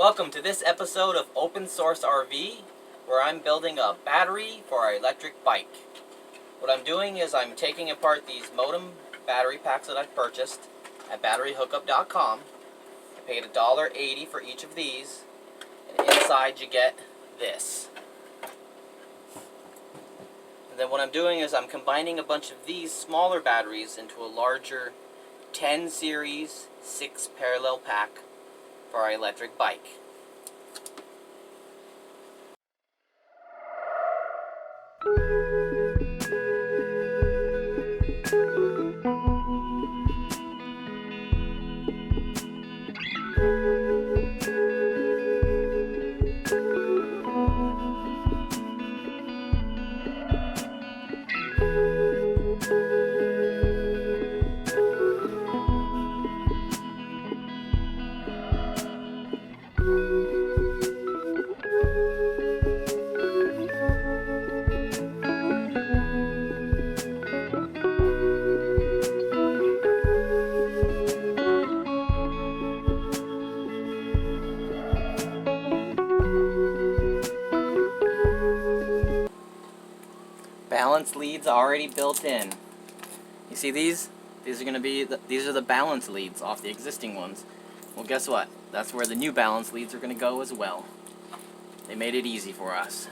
Welcome to this episode of Open Source RV, where I'm building a battery for our electric bike. What I'm doing is I'm taking apart these modem battery packs that I've purchased at batteryhookup.com. I paid $1.80 for each of these, and inside you get this. And then what I'm doing is I'm combining a bunch of these smaller batteries into a larger 10 series 6 parallel pack for our electric bike. Balance leads already built in. You see these? These are the balance leads off the existing ones. Well, guess what? That's where the new balance leads are going to go as well. They made it easy for us.